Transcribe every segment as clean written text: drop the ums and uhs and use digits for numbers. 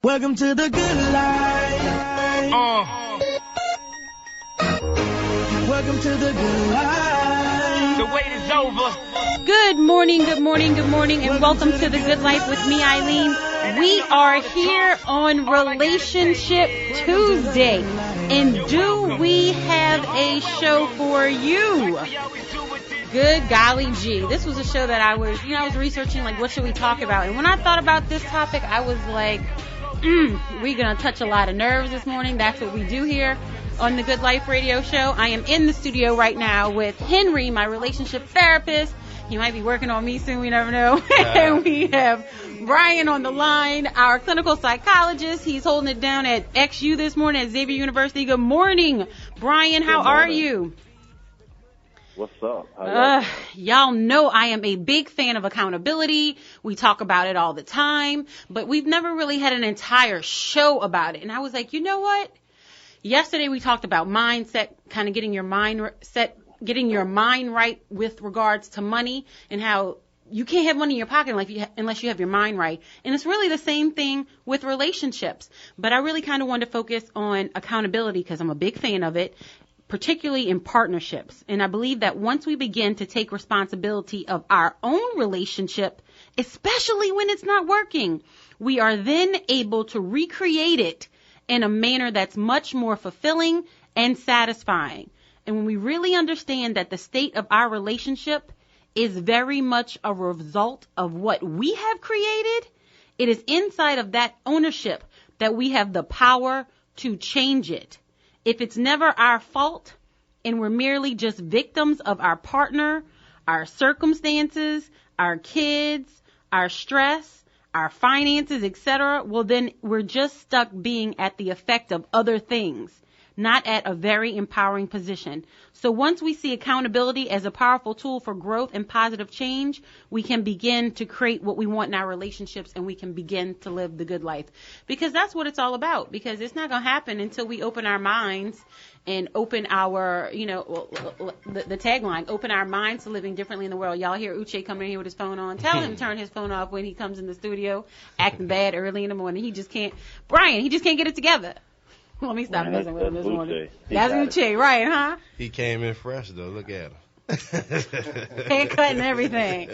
Welcome to the good life. Welcome to the good life. The wait is over. Good morning, and welcome to the Good Life with me, Eileen. We are here on Relationship Tuesday, and do we have a show for you? Good golly gee. This was a show that I was researching, like, what should we talk about? And when I thought about this topic, I was like, we're going to touch a lot of nerves this morning. That's what we do here on the Good Life radio show. I am in the studio right now with Henry, my relationship therapist. He might be working on me soon. We never know. And we have Brian on the line, our clinical psychologist. He's holding it down at XU this morning at Xavier University. Good morning, Brian. How are you? What's up? Y'all know I am a big fan of accountability. We talk about it all the time, but we've never really had an entire show about it. And I was like, you know what? Yesterday we talked about mindset, kind of getting your mind right with regards to money, and how you can't have money in your pocket unless you have your mind right. And it's really the same thing with relationships. But I really kind of wanted to focus on accountability because I'm a big fan of it, particularly in partnerships. And I believe that once we begin to take responsibility of our own relationship, especially when it's not working, we are then able to recreate it in a manner that's much more fulfilling and satisfying. And when we really understand that the state of our relationship is very much a result of what we have created, it is inside of that ownership that we have the power to change it. If it's never our fault and we're merely just victims of our partner, our circumstances, our kids, our stress, our finances, etc., well, then we're just stuck being at the effect of other things, not at a very empowering position. So once we see accountability as a powerful tool for growth and positive change, we can begin to create what we want in our relationships, and we can begin to live the good life. Because that's what it's all about. Because it's not going to happen until we open our minds and open our, the tagline, open our minds to living differently in the world. Y'all hear Uche coming in here with his phone on. Tell him to turn his phone off when he comes in the studio, acting bad early in the morning. He just can't get it together. Let me stop messing with him this morning. That's Uche, right, huh? He came in fresh, though. Look at him. Haircut and everything.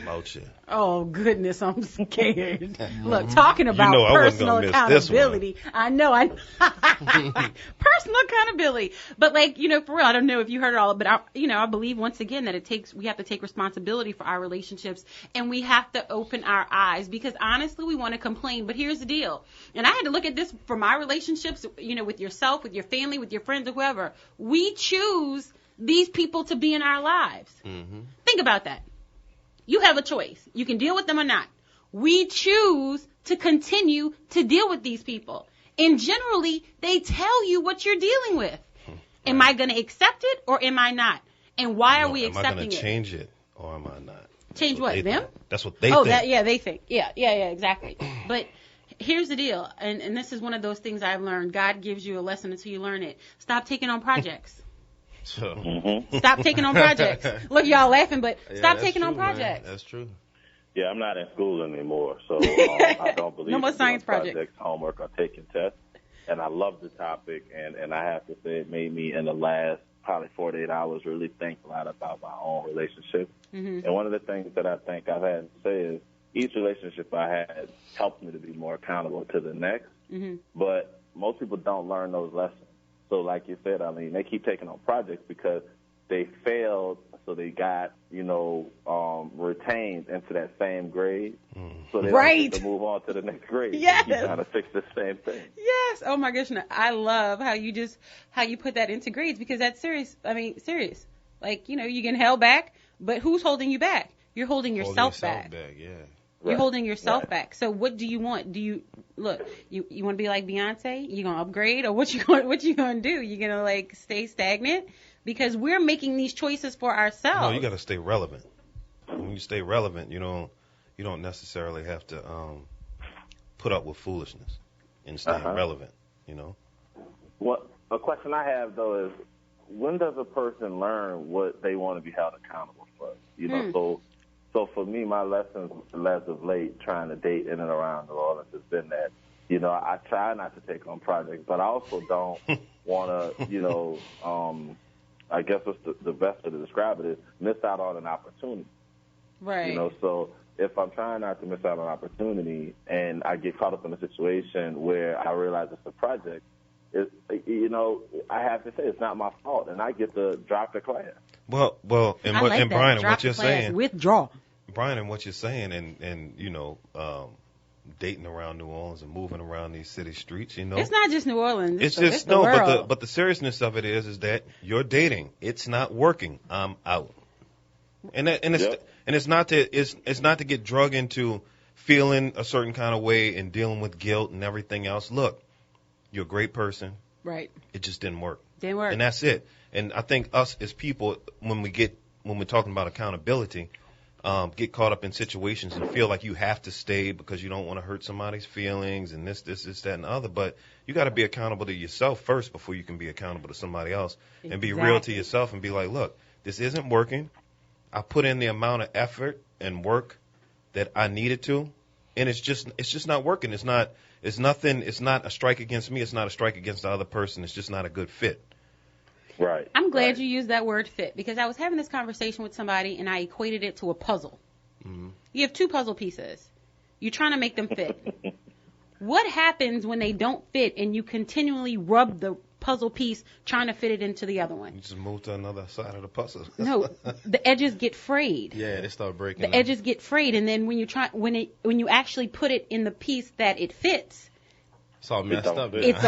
Mocha. Oh, goodness, I'm scared. Look, talking about personal accountability. I know. Personal accountability. But, for real, I don't know if you heard it all, but, I believe, once again, that we have to take responsibility for our relationships, and we have to open our eyes, because, honestly, we want to complain. But here's the deal. And I had to look at this for my relationships, with yourself, with your family, with your friends, or whoever. We choose these people to be in our lives. Mm-hmm. Think about that. You have a choice. You can deal with them or not. We choose to continue to deal with these people. And generally, they tell you what you're dealing with. Right. Am I going to accept it or am I not? And why are we accepting it? Am I going to change it or am I not? Change what? Them? Think. That's what they think. They think. Yeah, exactly. But here's the deal. And this is one of those things I've learned. God gives you a lesson until you learn it. Stop taking on projects. Stop taking on projects. Look, y'all laughing, but stop taking on projects. Man. That's true. Yeah, I'm not in school anymore, so I don't believe no more science projects, homework, or taking tests. And I love the topic, and I have to say it made me, in the last probably 48 hours, really think a lot about my own relationship. Mm-hmm. And one of the things that I think I've had to say is each relationship I had helped me to be more accountable to the next. Mm-hmm. But most people don't learn those lessons. So like you said, they keep taking on projects because they failed, so they got, retained into that same grade. So they don't get to move on to the next grade. Yes. They keep trying to fix the same thing. Yes. Oh, my gosh. I love how you put that into grades, because that's serious. Serious. You're getting held back, but who's holding you back? You're holding yourself back. Yeah. You're holding yourself back. So what do you want? Do you want to be like Beyonce? You gonna upgrade, or what you gonna do? You gonna stay stagnant? Because we're making these choices for ourselves. No, you gotta stay relevant. When you stay relevant, you don't necessarily have to put up with foolishness in staying relevant. What a question I have though is, when does a person learn what they want to be held accountable for? So for me, my lessons as of late, trying to date in and around New Orleans, has been that I try not to take on projects, but I also don't want to, I guess what's the best way to describe it is miss out on an opportunity. Right. So if I'm trying not to miss out on an opportunity and I get caught up in a situation where I realize it's a project, I have to say it's not my fault, and I get to drop the class. Well, and Brian, and what you're saying, withdraw. Brian, and what you're saying, and dating around New Orleans and moving around these city streets, It's not just New Orleans. It's the world. but the seriousness of it is that you're dating. It's not working. I'm out. And it's not to get drug into feeling a certain kind of way and dealing with guilt and everything else. Look, you're a great person. Right. It just didn't work. And that's it. And I think us as people, when we're talking about accountability, get caught up in situations and feel like you have to stay because you don't want to hurt somebody's feelings and this, that, and the other. But you got to be accountable to yourself first before you can be accountable to somebody else. Exactly. And be real to yourself and be like, look, this isn't working. I put in the amount of effort and work that I needed to, and it's just not working. It's not a strike against me. It's not a strike against the other person. It's just not a good fit. Right. I'm glad you used that word fit, because I was having this conversation with somebody and I equated it to a puzzle. Mm-hmm. You have two puzzle pieces. You're trying to make them fit. What happens when they don't fit and you continually rub the puzzle piece trying to fit it into the other one? You just move to another side of the puzzle. No, the edges get frayed. Yeah, they start breaking. The edges get frayed, and then when you actually put it in the piece that it fits, it's all messed up. It's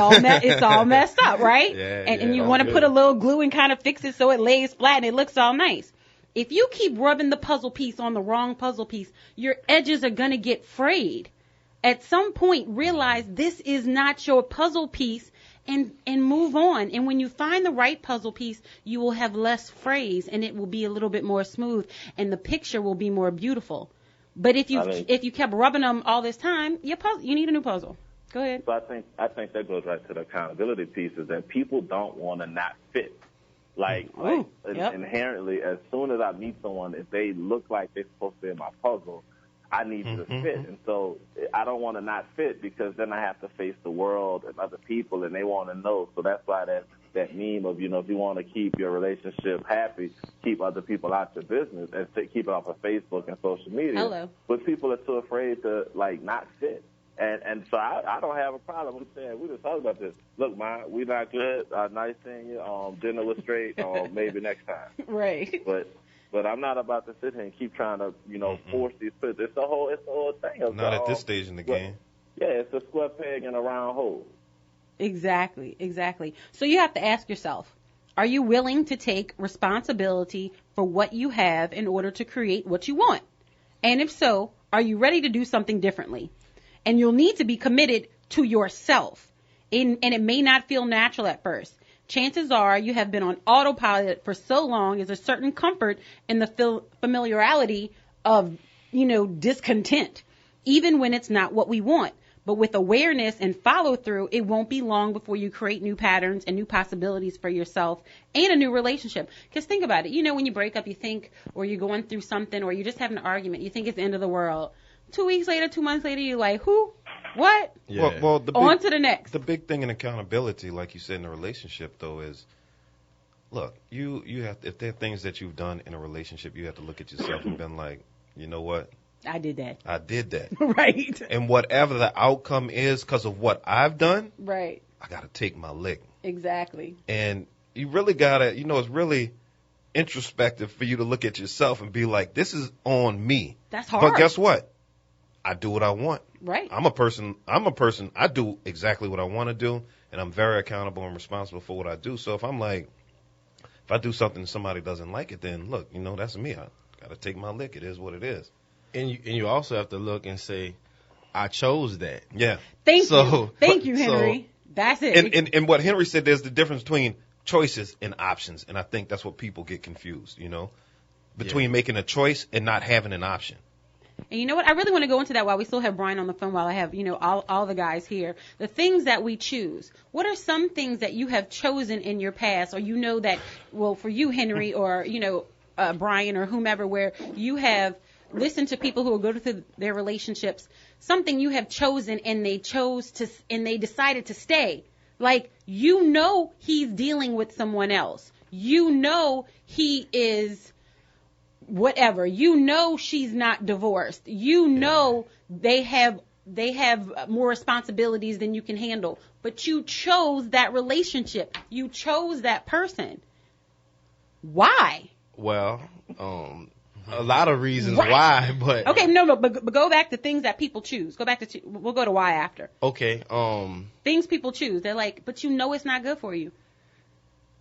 all messed up, right? And you want to put a little glue and kind of fix it so it lays flat and it looks all nice. If you keep rubbing the puzzle piece on the wrong puzzle piece, your edges are going to get frayed. At some point, realize this is not your puzzle piece and move on. And when you find the right puzzle piece, you will have less frays and it will be a little bit more smooth and the picture will be more beautiful. But if you kept rubbing them all this time, you need a new puzzle. Go ahead. So I think that goes right to the accountability piece, is that people don't want to not fit. Inherently, as soon as I meet someone, if they look like they're supposed to be in my puzzle, I need you to fit. And so I don't want to not fit, because then I have to face the world and other people, and they want to know. So that's why that meme of, if you want to keep your relationship happy, keep other people out your business and keep it off of Facebook and social media. Hello. But people are too afraid to, not fit. And so I don't have a problem with saying, we just talked about this. Look, man, we not good. Nice seeing you. Dinner was straight. Maybe next time. Right. But I'm not about to sit here and keep trying to, force these fits. It's the whole thing. Not at this stage in the game. Yeah, it's a square peg in a round hole. Exactly. So you have to ask yourself, are you willing to take responsibility for what you have in order to create what you want? And if so, are you ready to do something differently? And you'll need to be committed to yourself. And it may not feel natural at first. Chances are you have been on autopilot for so long, there's a certain comfort in the familiarity of, discontent, even when it's not what we want. But with awareness and follow through, it won't be long before you create new patterns and new possibilities for yourself and a new relationship. Because think about it. When you break up, you think, or you're going through something, or you're just having an argument, you think it's the end of the world. 2 weeks later, 2 months later, you're like, who? What? Yeah. On to the next. The big thing in accountability, like you said, in a relationship, though, is, look, you have to, if there are things that you've done in a relationship, you have to look at yourself and been like, you know what? I did that. Right. And whatever the outcome is because of what I've done, right, I got to take my lick. Exactly. And you really got to, it's really introspective for you to look at yourself and be like, this is on me. That's hard. But guess what? I do what I want. Right. I'm a person. I do exactly what I want to do, and I'm very accountable and responsible for what I do. So if I do something and somebody doesn't like it, then look, that's me. I got to take my lick. It is what it is. And you also have to look and say, I chose that. Yeah. Thank you, Henry. That's it. And what Henry said, there's the difference between choices and options, and I think that's what people get confused, between making a choice and not having an option. And you know what? I really want to go into that while we still have Brian on the phone, while I have, all the guys here. The things that we choose. What are some things that you have chosen in your past, or that, well, for you, Henry, or, Brian, or whomever, where you have listen to people who are going through their relationships, something you have chosen and they decided to stay. Like, he's dealing with someone else. He is whatever. She's not divorced. They have more responsibilities than you can handle. But you chose that relationship. You chose that person. Why? Well, a lot of reasons why, but okay, but go back to things that people choose. We'll go to why after. Okay. Things people choose. They're like, but it's not good for you.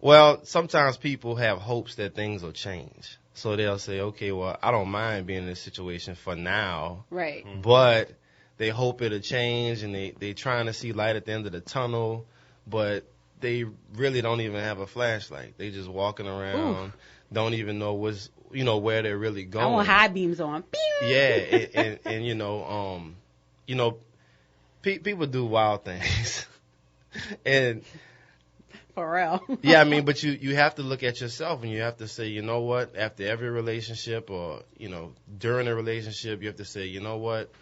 Well, sometimes people have hopes that things will change. So they'll say, okay, well, I don't mind being in this situation for now. Right. But they hope it'll change, and they trying to see light at the end of the tunnel, but they really don't even have a flashlight. They just walking around, don't even know where they're really going. I want high beams on. Yeah, and people do wild things. And for real. yeah, I mean, but you have to look at yourself, and you have to say, you know what, after every relationship, or during a relationship, you have to say, you know what,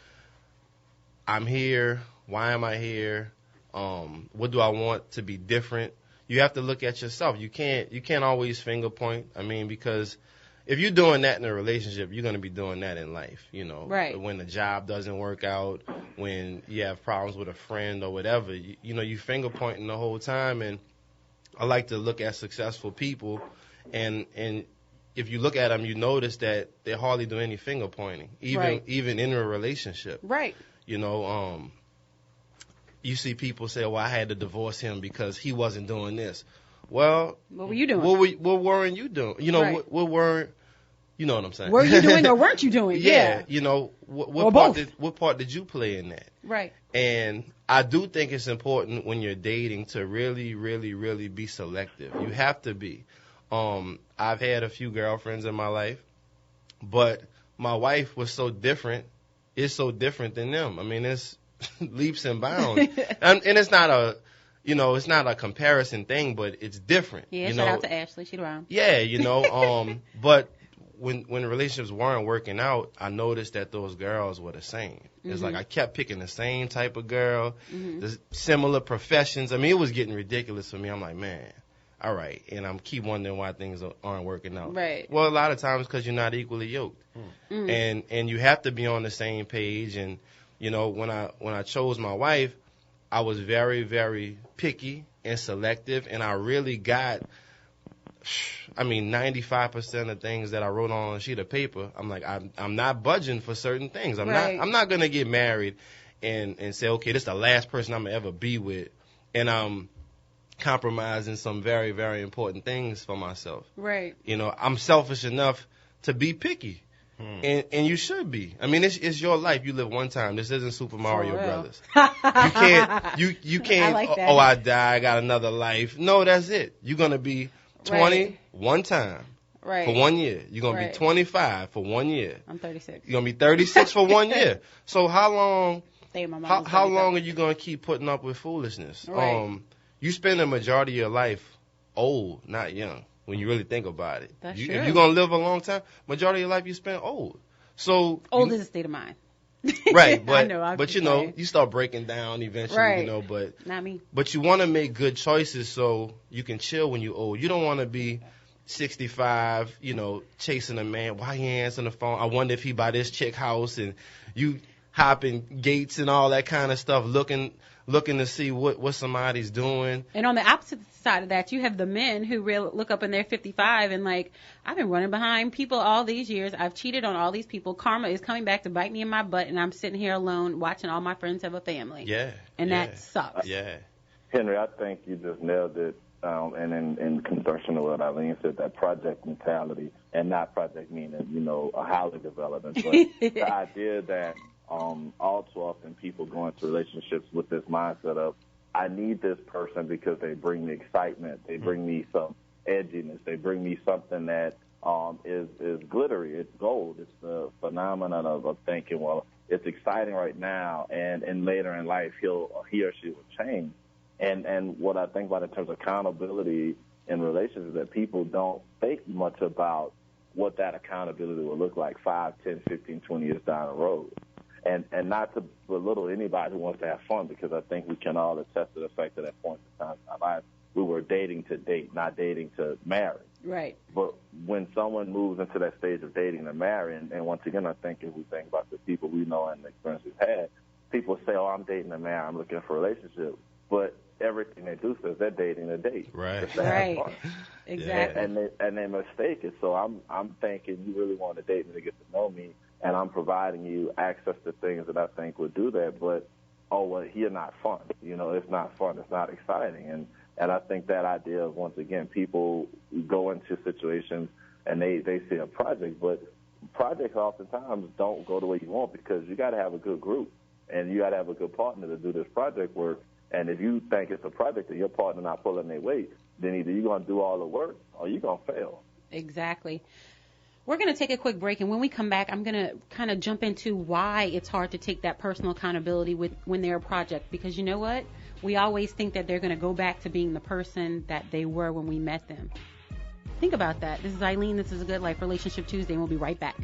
I'm here. Why am I here? What do I want to be different? You have to look at yourself. You can't always finger point. I mean, because if you're doing that in a relationship, you're going to be doing that in life. Right. When the job doesn't work out, when you have problems with a friend or whatever, you finger pointing the whole time. And I like to look at successful people, and if you look at them, you notice that they hardly do any finger pointing, even in a relationship. Right. You see people say, well, I had to divorce him because he wasn't doing this. Well, what were you doing? What weren't you doing? What weren't, you know what I'm saying? Were you doing or weren't you doing? Yeah. What part did you play in that? Right. And I do think it's important when you're dating to really, really, really be selective. You have to be. I've had a few girlfriends in my life, but my wife was so different. It's so different than them. I mean, it's leaps and bounds. and it's not a comparison thing, but it's different. Yeah, shout out to Ashley. She's around. Yeah, but when relationships weren't working out, I noticed that those girls were the same. It's like I kept picking the same type of girl, the similar professions. I mean, it was getting ridiculous for me. I'm like, man, all right. And I'm keep wondering why things aren't working out. Right. Well, a lot of times because you're not equally yoked. And you have to be on the same page. And, when I chose my wife, I was very, very picky and selective. And I really got, 95% of things that I wrote on a sheet of paper, I'm like, I'm not budging for certain things. I'm not going to get married and say, okay, this is the last person I'm going to ever be with. And I'm compromising some very, very important things for myself. Right. I'm selfish enough to be picky. And you should be. I mean, it's your life. You live one time. This isn't Super Mario Brothers. You can't. I like that. I die. I got another life. No, that's it. You're gonna be 20 one time. Right. For 1 year. You're gonna be 25 for 1 year. I'm 36. You're gonna be 36 for 1 year. So how long? How long are you gonna keep putting up with foolishness? Right. You spend the majority of your life old, not young. When you really think about it. That's true. If you're going to live a long time, majority of your life you spend old. So old is a state of mind. Right, but you start breaking down eventually, right. But not me. But you want to make good choices so you can chill when you're old. You don't want to be 65, chasing a man. Why he answering the phone? I wonder if he buy this chick house, and you hopping gates and all that kind of stuff, looking to see what somebody's doing. And on the opposite side of that, you have the men who look up and they're 55 and like, I've been running behind people all these years. I've cheated on all these people. Karma is coming back to bite me in my butt, and I'm sitting here alone watching all my friends have a family. Yeah. And that sucks. Yeah. Henry, I think you just nailed it. And in conjunction with what Eileen said, that project mentality, and not project meaning, a housing development, but the idea that all too often people go into relationships with this mindset of, I need this person because they bring me excitement, they bring me some edginess, they bring me something that is glittery, it's gold, it's the phenomenon of thinking, well, it's exciting right now, and later in life he or she will change. And what I think about in terms of accountability in relationships is that people don't think much about what that accountability will look like 5, 10, 15, 20 years down the road. And not to belittle anybody who wants to have fun, because I think we can all attest to the fact that at points in time in our lives, we were dating to date, not dating to marry. Right. But when someone moves into that stage of dating to marry, and once again, I think if we think about the people we know and the experience we've had, people say, oh, I'm dating to marry, I'm looking for a relationship. But everything they do says they're dating to date. Right. Right. Exactly. And they mistake it. So I'm thinking you really want to date me to get to know me, and I'm providing you access to things that I think would do that. But, oh, well, you're not fun. You know, it's not fun. It's not exciting. And I think that idea of, once again, people go into situations and they see a project, but projects oftentimes don't go the way you want, because you got to have a good group and you got to have a good partner to do this project work. And if you think it's a project and your partner not pulling their weight, then either you're going to do all the work or you're going to fail. Exactly. We're going to take a quick break, and when we come back, I'm going to kind of jump into why it's hard to take that personal accountability when they're a project, because you know what? We always think that they're going to go back to being the person that they were when we met them. Think about that. This is Eileen. This is A Good Life Relationship Tuesday, and we'll be right back.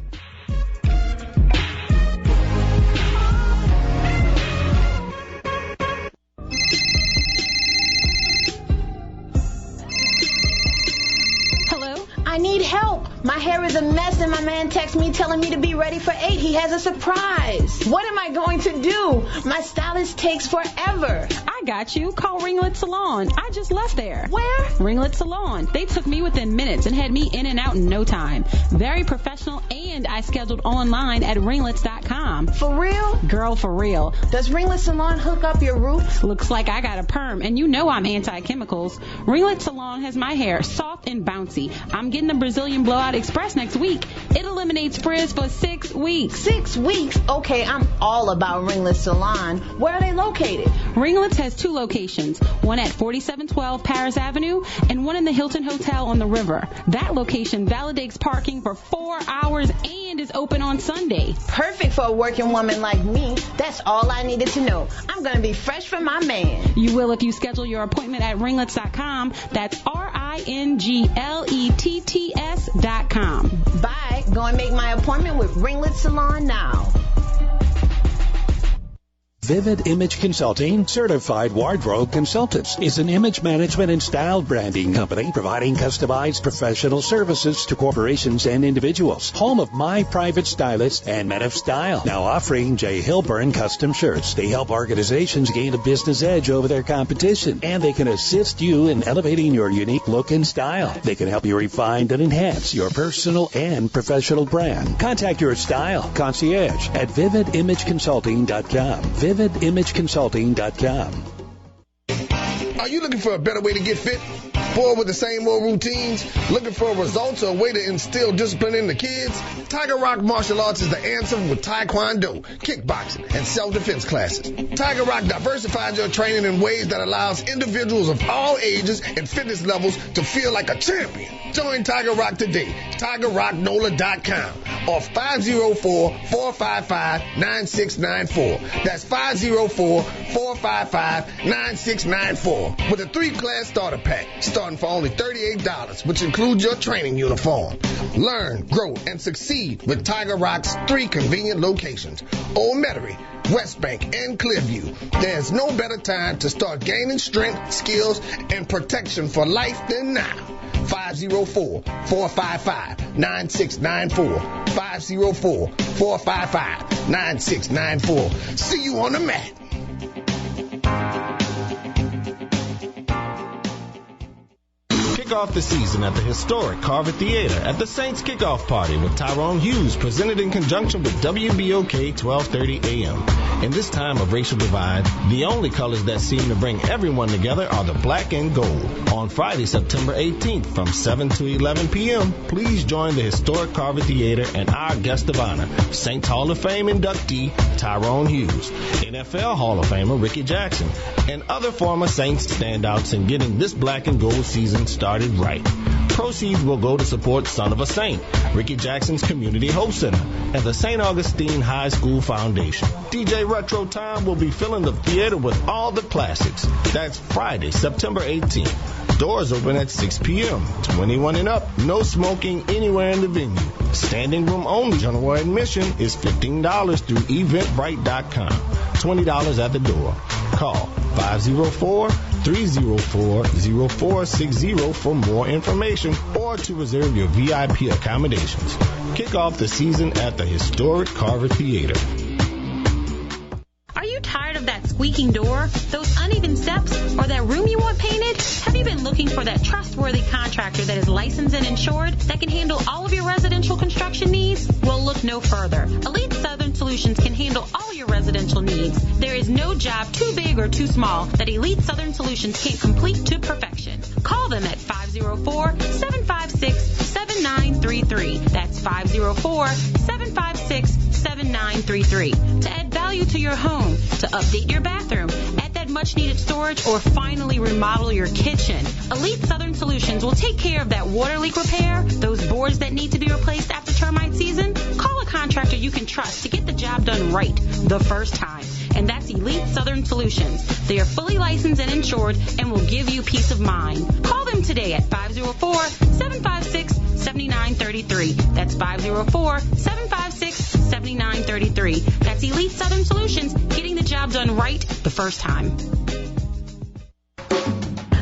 I need help. My hair is a mess and my man texts me telling me to be ready for 8. He has a surprise. What am I going to do? My stylist takes forever. I got you. Call Ringlet Salon. I just left there. Where? Ringlet Salon. They took me within minutes and had me in and out in no time. Very professional, and I scheduled online at ringlets.com. For real? Girl, for real. Does Ringlet Salon hook up your roots? Looks like I got a perm, and you know I'm anti-chemicals. Ringlet Salon has my hair soft and bouncy. I'm getting the Brazilian Blowout Express next week. It eliminates frizz for 6 weeks. 6 weeks? Okay, I'm all about Ringlet Salon. Where are they located? Ringlets has 2 locations, one at 4712 Paris Avenue and one in the Hilton Hotel on the river. That location validates parking for 4 hours and is open on Sunday. Perfect for a working woman like me. That's all I needed to know. I'm going to be fresh for my man. You will if you schedule your appointment at ringlets.com. That's RINGLETTS.com. Bye. Go and make my appointment with Ringlet Salon now. Vivid Image Consulting, certified wardrobe consultants, is an image management and style branding company providing customized professional services to corporations and individuals. Home of My Private Stylist and Men of Style, now offering J. Hilburn custom shirts. They help organizations gain a business edge over their competition, and they can assist you in elevating your unique look and style. They can help you refine and enhance your personal and professional brand. Contact your style concierge at vividimageconsulting.com. vividimageconsulting.com. Are you looking for a better way to get fit? Bored with the same old routines? Looking for results or a way to instill discipline in the kids? Tiger Rock Martial Arts is the answer with Taekwondo, kickboxing, and self-defense classes. Tiger Rock diversifies your training in ways that allows individuals of all ages and fitness levels to feel like a champion. Join Tiger Rock today. TigerRockNola.com or 504-455-9694. That's 504-455-9694 with a 3-class starter pack starting for only $38, which includes your training uniform. Learn, grow, and succeed with Tiger Rock's 3 convenient locations: Old Metairie, West Bank, and Clearview. There's no better time to start gaining strength, skills, and protection for life than now. 504-455-9694. 504-455-9694. See you on the mat. Kick off the season at the historic Carver Theater at the Saints Kickoff Party with Tyrone Hughes, presented in conjunction with WBOK 1230 AM. In this time of racial divide, the only colors that seem to bring everyone together are the black and gold. On Friday, September 18th from 7 to 11 p.m., please join the historic Carver Theater and our guest of honor, Saints Hall of Fame inductee Tyrone Hughes, NFL Hall of Famer Ricky Jackson, and other former Saints standouts in getting this black and gold season started right. Proceeds will go to support Son of a Saint, Ricky Jackson's Community Hope Center, and the St. Augustine High School Foundation. DJ Retro Time will be filling the theater with all the classics. That's Friday, September 18th. Doors open at 6 p.m. 21 and up. No smoking anywhere in the venue. Standing room only. General admission is $15 through eventbrite.com. $20 at the door. Call 504-304-0460 for more information or to reserve your VIP accommodations. Kick off the season at the historic Carver Theater. Are you tired of that squeaking door, those uneven steps, or that room you want painted? Have you been looking for that trustworthy contractor that is licensed and insured that can handle all of your residential construction needs? Well, look no further. Elite Southern Solutions can handle all your residential needs. There is no job too big or too small that Elite Southern Solutions can't complete to perfection. Call them at 504-756-7933. That's 504-756-7933. To add value to your home, to update your bathroom, add that much-needed storage, or finally remodel your kitchen. Elite Southern Solutions will take care of that water leak repair, those boards that need to be replaced after termite season. Call a contractor you can trust to get the job done right the first time. And that's Elite Southern Solutions. They are fully licensed and insured and will give you peace of mind. Call them today at 504-756-7933. That's 504-756-7933. That's Elite Southern Solutions, getting the job done right the first time.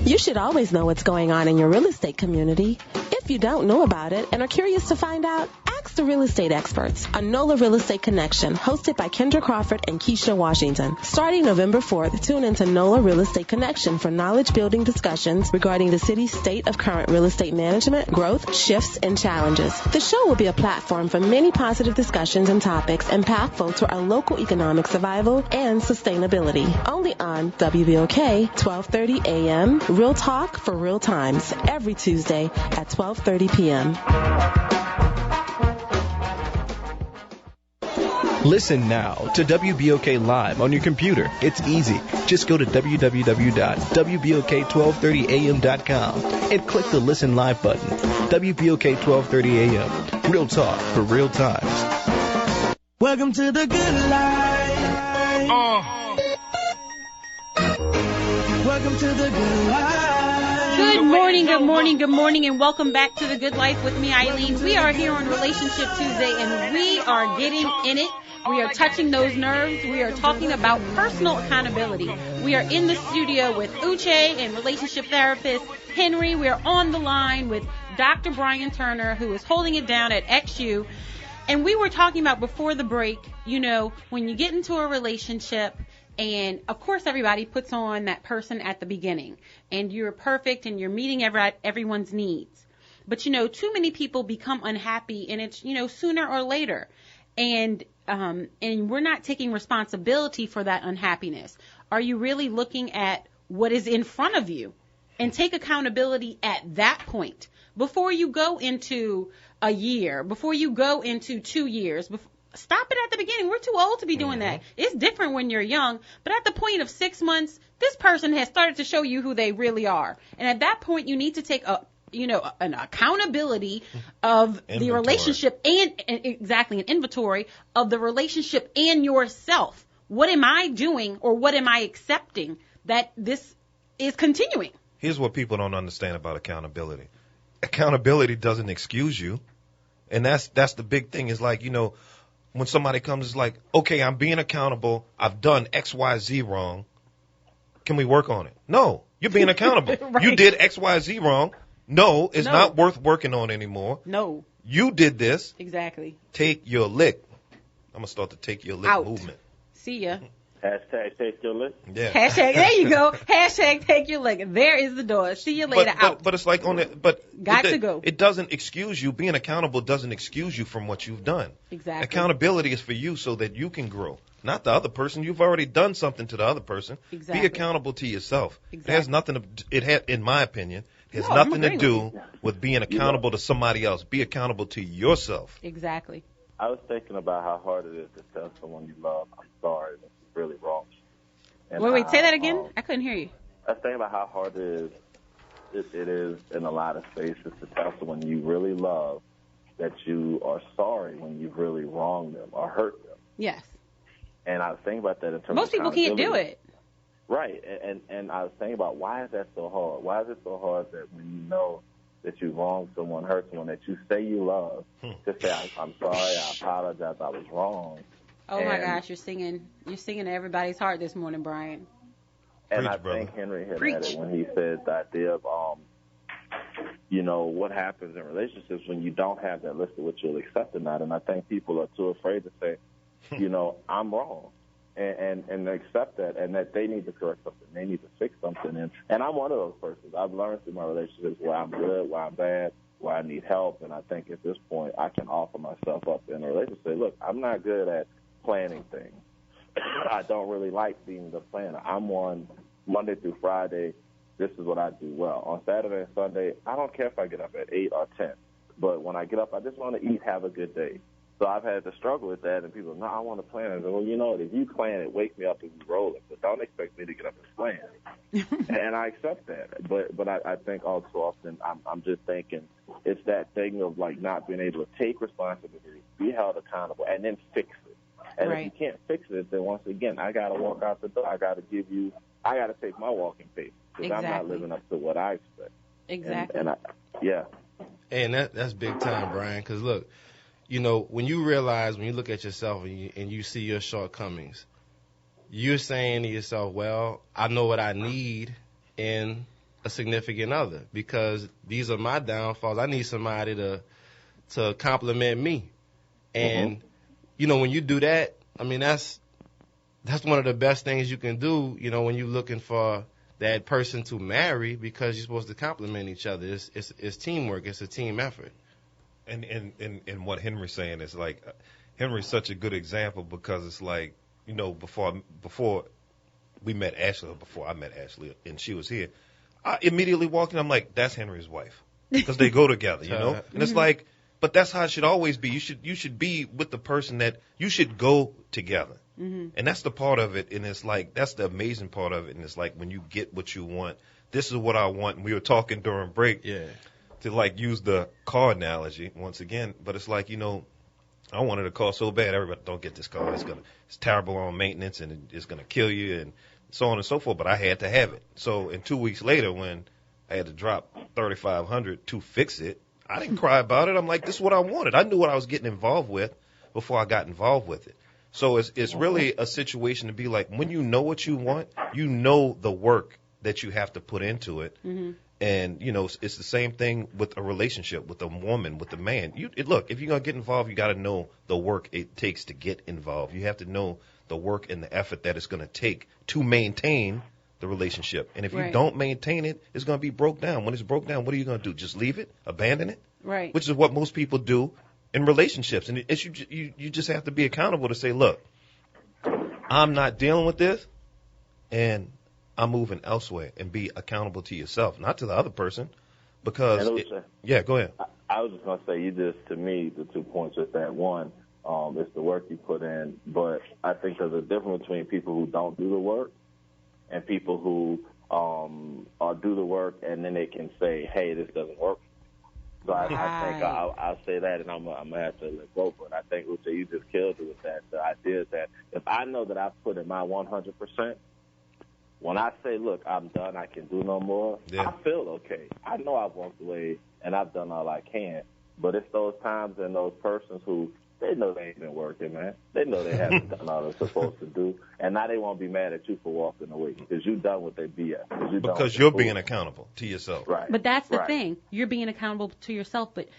You should always know what's going on in your real estate community. If you don't know about it and are curious to find out, ask the real estate experts. A NOLA Real Estate Connection, hosted by Kendra Crawford and Keisha Washington. Starting November 4th, tune into NOLA Real Estate Connection for knowledge-building discussions regarding the city's state of current real estate management, growth, shifts, and challenges. The show will be a platform for many positive discussions and topics impactful to our local economic survival and sustainability. Only on WBOK, 1230 a.m., Real Talk for Real Times, every Tuesday at 12:30 p.m. Listen now to WBOK Live on your computer. It's easy. Just go to www.wbok1230am.com and click the Listen Live button. WBOK 1230 AM. Real talk for real times. Welcome to the good life. Welcome to the good life. Good morning, and welcome back to The Good Life with me, Eileen. We are here on Relationship Tuesday, and we are getting in it. We are touching those nerves. We are talking about personal accountability. We are in the studio with Uche and relationship therapist Henry. We are on the line with Dr. Brian Turner, who is holding it down at XU. And we were talking about before the break, you know, when you get into a relationship, and of course everybody puts on that person at the beginning, and you're perfect and you're meeting everyone's needs. But, you know, too many people become unhappy, and it's, you know, sooner or later. And we're not taking responsibility for that unhappiness. Are you really looking at what is in front of you? And take accountability at that point. Before you go into a year, before you go into 2 years, stop it at the beginning. We're too old to be doing that. It's different when you're young. But at the point of 6 months, this person has started to show you who they really are. And at that point, you need to take an accountability of the relationship and exactly an inventory of the relationship and yourself. What am I doing, or what am I accepting that this is continuing? Here's what people don't understand about accountability. Accountability doesn't excuse you. And that's the big thing, is like, you know, when somebody comes, it's like, okay, I'm being accountable. I've done X, Y, Z wrong. Can we work on it? No, you're being accountable. Right. You did X, Y, Z wrong. No, it's not worth working on anymore. No. You did this. Exactly. Take your lick. I'm going to start the take your lick movement. See ya. Hashtag take your lick. Yeah. Hashtag, there you go. Hashtag take your lick. There is the door. See you later. Out. But it's like on it. But got to go. It doesn't excuse you. Being accountable doesn't excuse you from what you've done. Exactly. Accountability is for you so that you can grow, not the other person. You've already done something to the other person. Exactly. Be accountable to yourself. Exactly. It has nothing to. In my opinion, it has nothing to do with being accountable to somebody else. Be accountable to yourself. Exactly. I was thinking about how hard it is to tell someone you love, I'm sorry, this is really wrong. And wait, say that again? I couldn't hear you. I was thinking about how hard it is in a lot of spaces to tell someone you really love that you are sorry when you've really wronged them or hurt them. Yes. And I was thinking about that in terms most of people can't do it. Right, and I was thinking about why is that so hard? Why is it so hard that when you know that you wronged someone, hurt someone that you say you love, to say I'm sorry, I apologize, I was wrong. Oh my gosh, you're singing to everybody's heart this morning, Brian. And Preach, I brother. think Henry hit at it when he said the idea of what happens in relationships when you don't have that list of what you'll accept or not. And I think people are too afraid to say, I'm wrong. And accept that, and that they need to correct something. They need to fix something. And I'm one of those persons. I've learned through my relationships where I'm good, where I'm bad, where I need help. And I think at this point I can offer myself up in a relationship. Say, look, I'm not good at planning things. I don't really like being the planner. I'm one Monday through Friday. This is what I do well. On Saturday and Sunday, I don't care if I get up at 8 or 10. But when I get up, I just want to eat, have a good day. So I've had to struggle with that, and people, no, I want to plan it. Well, if you plan it, wake me up and we roll it, but don't expect me to get up and plan. And I accept that. But I think all too often I'm just thinking it's that thing of, like, not being able to take responsibility, be held accountable, and then fix it. And if you can't fix it, then once again, I got to walk out the door. I got to take my walking pace because I'm not living up to what I expect. Exactly. And that's big time, Brian, because, look, when you look at yourself and you see your shortcomings, you're saying to yourself, well, I know what I need in a significant other because these are my downfalls. I need somebody to compliment me. And, when you do that, I mean, that's one of the best things you can do, when you're looking for that person to marry because you're supposed to compliment each other. It's teamwork. It's a team effort. And what Henry's saying is like, Henry's such a good example because it's like, before we met Ashley, or before I met Ashley and she was here, I immediately walked in, I'm like, that's Henry's wife. Because they go together, And it's like, but that's how it should always be. You should be with the person that you should go together. And that's the part of it. And it's like, that's the amazing part of it. And it's like, when you get what you want, this is what I want. And we were talking during break. Yeah. To like use the car analogy once again, but it's like, I wanted a car so bad. Everybody, don't get this car. It's terrible on maintenance and it's gonna kill you and so on and so forth. But I had to have it. So, and 2 weeks later, when I had to drop $3,500 to fix it, I didn't cry about it. I'm like, this is what I wanted. I knew what I was getting involved with before I got involved with it. So it's really a situation to be like, when you know what you want, you know the work that you have to put into it. And, it's the same thing with a relationship, with a woman, with a man. Look, if you're going to get involved, you got to know the work it takes to get involved. You have to know the work and the effort that it's going to take to maintain the relationship. And if you don't maintain it, it's going to be broke down. When it's broke down, what are you going to do? Just leave it? Abandon it? Right. Which is what most people do in relationships. And you just have to be accountable to say, look, I'm not dealing with this, and I'm moving elsewhere, and be accountable to yourself, not to the other person, because go ahead. I was just going to say, to me, the 2 points is that one, it's the work you put in, but I think there's a difference between people who don't do the work and people who do the work and then they can say, hey, this doesn't work. So I think I'll say that, and I'm going to have to let go. But I think, Uche, you just killed it with that. The idea is that if I know that I've put in my 100%, when I say, look, I'm done, I can do no more, I feel okay. I know I've walked away and I've done all I can. But it's those times and those persons who, they know they ain't been working, man. They know they haven't done all they're supposed to do. And now they won't be mad at you for walking away because you done what they BS. Because you're being accountable to yourself. Right. But that's the thing. You're being accountable to yourself. But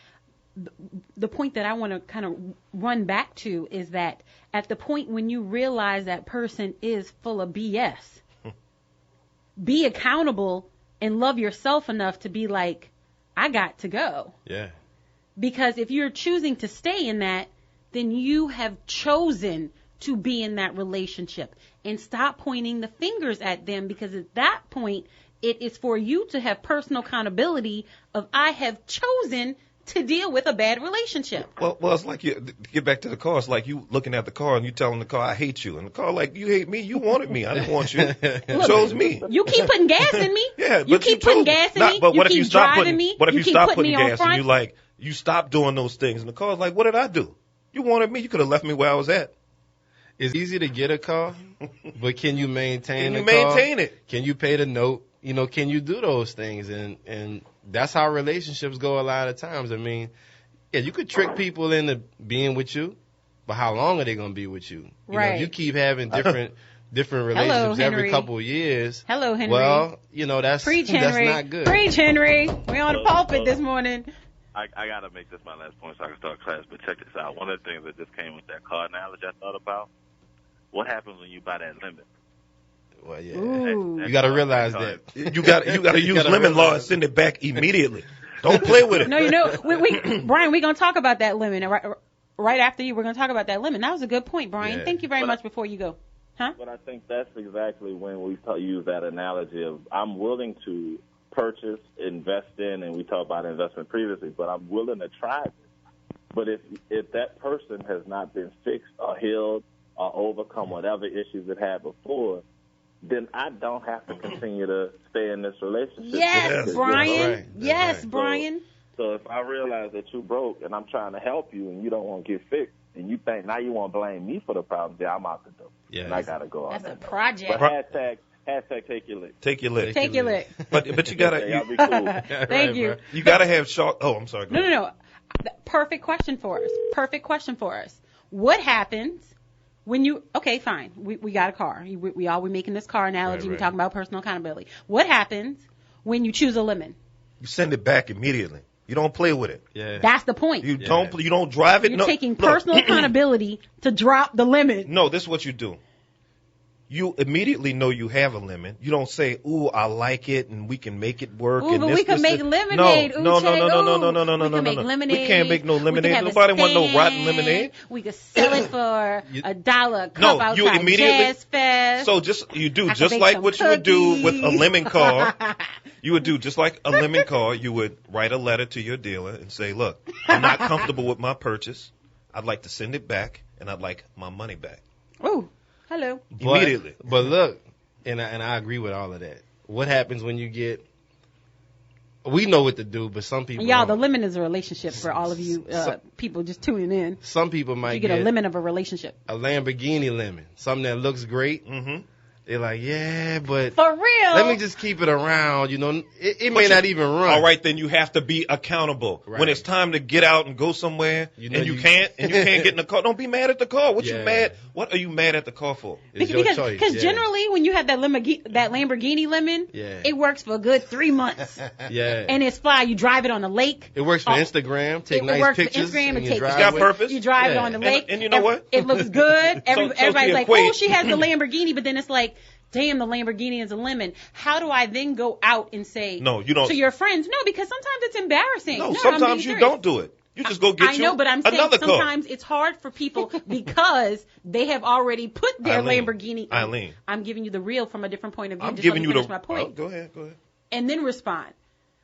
the point that I want to kind of run back to is that at the point when you realize that person is full of BS, be accountable and love yourself enough to be like, I got to go. Yeah. Because if you're choosing to stay in that, then you have chosen to be in that relationship. And stop pointing the fingers at them, because at that point, it is for you to have personal accountability of, I have chosen to deal with a bad relationship. Well, it's like to get back to the car. It's like you looking at the car and you telling the car, I hate you. And the car like, you hate me? You wanted me. I didn't want you. You chose me. You keep putting gas in me. Yeah, you keep putting gas in me. But what if you stop driving me? What if you stop putting gas and you like, you stop doing those things? And the car's like, what did I do? You wanted me. You could have left me where I was at. It's easy to get a car, but can you maintain Can the you car? maintain it? Can you pay the note? You know, can you do those things? And that's how relationships go a lot of times. I mean, yeah, you could trick people into being with you, but how long are they going to be with you? You know, if you keep having different relationships every couple of years. Hello, Henry. Well, you know, that's Henry. not good. Preach, Henry. We're on the pulpit this morning. I got to make this my last point so I can start class, but check this out. One of the things that just came with that car analogy I thought about, what happens when you buy that limit? Well, yeah. Ooh. You got to realize that. You got to use lemon law and send it back immediately. Don't play with it. No, Brian, we're going to talk about that lemon. Right after you, we're going to talk about that lemon. That was a good point, Brian. Yeah. Thank you very much before you go. Huh? But I think that's exactly when we use that analogy of I'm willing to purchase, invest in, and we talked about investment previously, but I'm willing to try this. But if that person has not been fixed or healed or overcome whatever issues it had before, then I don't have to continue to stay in this relationship. Yes, Brian. Right. Yes, Right. Brian. So if I realize that you broke and I'm trying to help you and you don't want to get fixed, and you think now you want to blame me for the problem, then I'm out the door. Yes. And I got to go out. That's a project. But hashtag take your lick. Take your lick. Take your lick. But you gotta Y'all be cool. Thank you. you gotta have short. Oh, I'm sorry. Go ahead. No. Perfect question for us. What happens when you, okay, fine. We got a car. We're making this car analogy. Right. We're talking about personal accountability. What happens when you choose a lemon? You send it back immediately. You don't play with it. Yeah. That's the point. You don't drive it. You're taking personal accountability to drop the lemon. No, this is what you do. You immediately know you have a lemon. You don't say, "Ooh, I like it, and we can make it work." Ooh, and but this, we can this, make this. lemonade. No. We can make We lemonade. can't make no We can lemonade. have a Nobody want no rotten stand. lemonade. We could sell it for $1 cup No, outside you immediately. Jazz Fest. So you do I can just bake like some what you would do with a cookies. lemon car. You would do just like a lemon car. You would write a letter to your dealer and say, "Look, I'm not comfortable with my purchase. I'd like to send it back, and I'd like my money back." Ooh, hello. Immediately. But look, and I agree with all of that. What happens when you get? We know what to do, but some people. Y'all, don't. the lemon is a relationship for all of you people just tuning in. Some people might You get a lemon of a relationship. a Lamborghini lemon, something that looks great. Mm-hmm. They're like, yeah, but For real. let me just keep it around. You know, it may not even run. All right, then you have to be accountable. Right. When it's time to get out and go somewhere, You know and you you- can't get in the car, don't be mad at the car. What you Yeah. mad? What are you mad at the car for? It's your choice. Because yeah. generally when you have that Lamborghini lemon, Yeah. it works for a good 3 months. Yeah. And it's fly. You drive it on the lake. It works for Oh, Instagram. Take it nice works pictures. for Instagram. in It your takes It's got driveway. purpose. You drive it Yeah. on the lake. And you know what? It looks good. So Everybody's to like, equate- oh, she has the Lamborghini, but then it's like, damn, the Lamborghini is a lemon. How do I then go out and say No, you don't. to your friends? No, because sometimes it's embarrassing. No, I'm sometimes being you serious. don't do it. You just go get I know, but I'm saying another car. sometimes it's hard for people because they have already put their Eileen, Lamborghini. Eileen. I'm giving you the real from a different point of view. I'm Just giving let you me the. finish my point. Oh, go ahead. And then respond.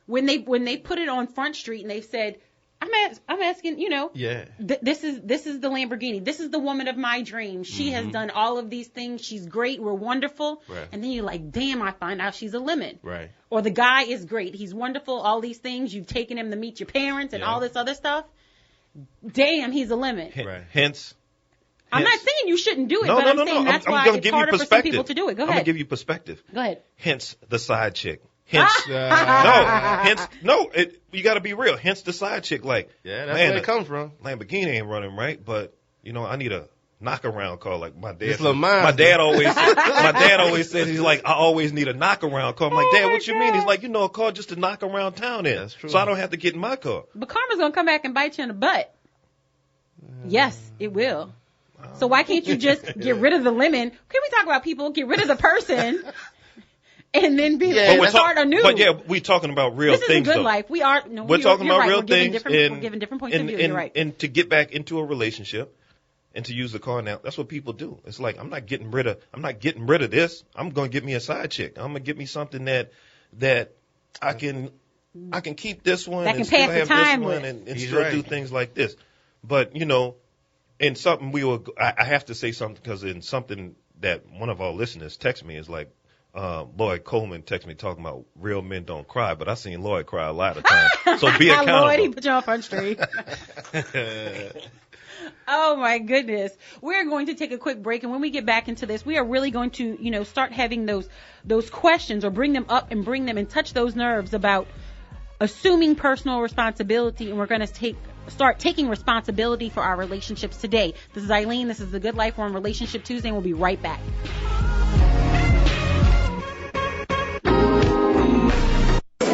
When they put it on Front Street and they said, I'm asking, you know, Yeah. this is the Lamborghini. This is the woman of my dreams. She has done all of these things. She's great. We're wonderful. Right. And then you're like, damn, I find out she's a lemon. Right. Or the guy is great. He's wonderful. All these things. You've taken him to meet your parents and Yeah. all this other stuff. Damn, he's a lemon. Right. Hence. I'm not saying you shouldn't do it, No, but no, I'm no, saying no. that's I'm why gonna it's give you harder for some perspective. people to do it. Go I'm ahead. gonna give you perspective. Go ahead. Hence the side chick. Hence, you got to be real. Hence the side chick. Like, Yeah, that's man, where it comes from. Lamborghini ain't running right, but you know, I need a knockaround car. Like my dad. This said. little mine. My dad always said he's like, I always need a knockaround car. I'm like, Dad, what you mean? He's like, you know, a car just to knock around town in. That's true. So I don't have to get in my car. But karma's gonna come back and bite you in the butt. Yes, it will. So why can't you just get rid of the lemon? Can we talk about people? Get rid of the person, and then be start anew. But yeah, we're talking about real this is things. a good though. life. We are. No, We're talking you're about right. real We're giving things. we're giving different points of view. You're right. And to get back into a relationship and to use the car now, that's what people do. It's like, I'm not getting rid of this. I'm going to get me a side chick. I'm going to get me something that I can keep this one That and can still pass the have time this one with. and He's still right. do things like this. But, you know, in something I have to say something because in something that one of our listeners texted me is like, Lloyd Coleman texted me talking about real men don't cry, but I seen Lloyd cry a lot of times. So be accountable. Lloyd, he put you on Front Street. Oh my goodness. We're going to take a quick break, and when we get back into this, we are really going to, start having those questions, or bring them up and bring them and touch those nerves about assuming personal responsibility, and we're going to start taking responsibility for our relationships today. This is Eileen. This is The Good Life. We're on Relationship Tuesday, and we'll be right back.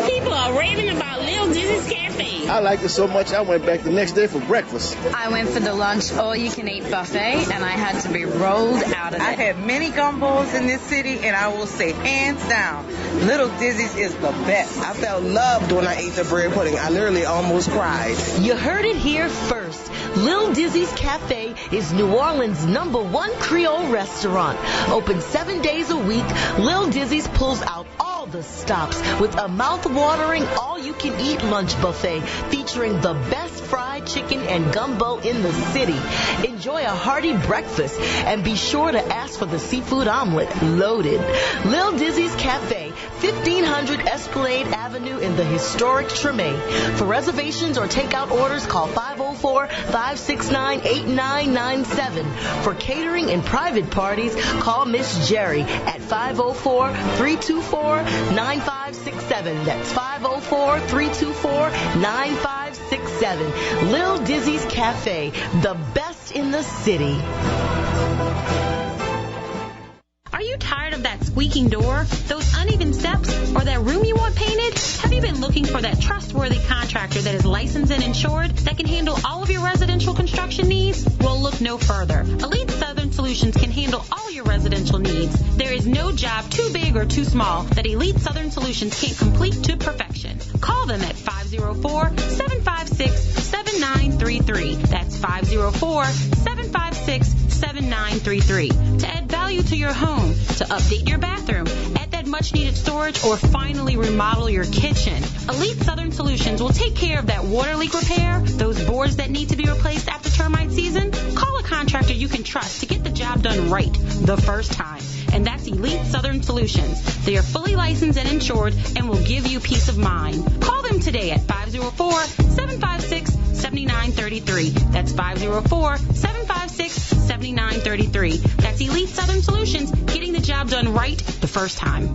People are raving about Lil Dizzy's Cafe. I liked it so much I went back the next day for breakfast. I went for the lunch all-you-can-eat buffet, and I had to be rolled out of it. I had many gumbos in this city, and I will say, hands down, Little Dizzy's is the best. I felt loved when I ate the bread pudding. I literally almost cried. You heard it here first. Lil Dizzy's Cafe is New Orleans' #1 Creole restaurant. Open 7 days a week, Lil Dizzy's pulls out all the stops with a mouth-watering all-you-can-eat lunch buffet featuring the best fried chicken and gumbo in the city. Enjoy a hearty breakfast and be sure to ask for the seafood omelet loaded. Lil Dizzy's Cafe, 1500 Esplanade Avenue in the historic Treme. For reservations or takeout orders, call 504-569-8997. For catering and private parties, call Miss Jerry at 504-324-9567. That's 504-324-9567. Lil Dizzy's Cafe, the best in the city. Are you tired of that squeaking door, those uneven steps, or that room you want painted? Have you been looking for that trustworthy contractor that is licensed and insured that can handle all of your residential construction needs? Well, look no further. Elite Southern Solutions can handle all your residential needs. There is no job too big or too small that Elite Southern Solutions can't complete to perfection. Call them at 504-756-7933. That's 504-756-7933. To add value to your home, to update your bathroom, add that much-needed storage, or finally remodel your kitchen. Elite Southern Solutions will take care of that water leak repair, those boards that need to be replaced after termite season. Call a contractor you can trust to get the job done right the first time. And that's Elite Southern Solutions. They are fully licensed and insured and will give you peace of mind. Call them today at 504-756-7933. That's 504-756-7933. That's Elite Southern Solutions, getting the job done right the first time.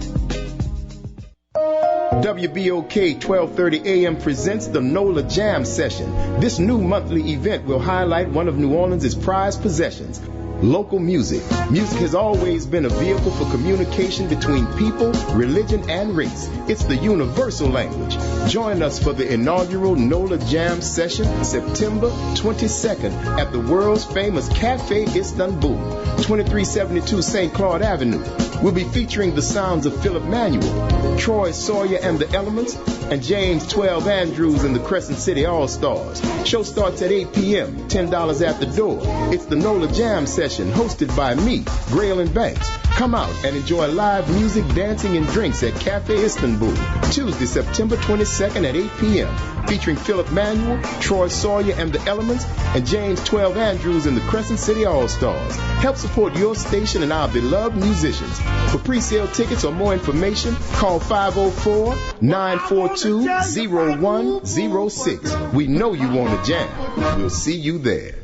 WBOK 1230 AM presents the NOLA Jam Session. This new monthly event will highlight one of New Orleans' prized possessions, local music. Music has always been a vehicle for communication between people, religion, and race. It's the universal language. Join us for the inaugural NOLA Jam Session, September 22nd at the world's famous Cafe Istanbul, 2372 St. Claude Avenue. We'll be featuring the sounds of Philip Manuel, Troy Sawyer and the Elements, and James 12 Andrews and the Crescent City All-Stars. Show starts at 8 p.m., $10 at the door. It's the NOLA Jam Session, hosted by me, Graylin Banks. Come out and enjoy live music, dancing, and drinks at Cafe Istanbul, Tuesday, September 22nd at 8 p.m., featuring Philip Manuel, Troy Sawyer and the Elements, and James 12 Andrews and the Crescent City All-Stars. Help support your station and our beloved musicians. For pre-sale tickets or more information, call 504-942-0106. We know you want to jam. We'll see you there.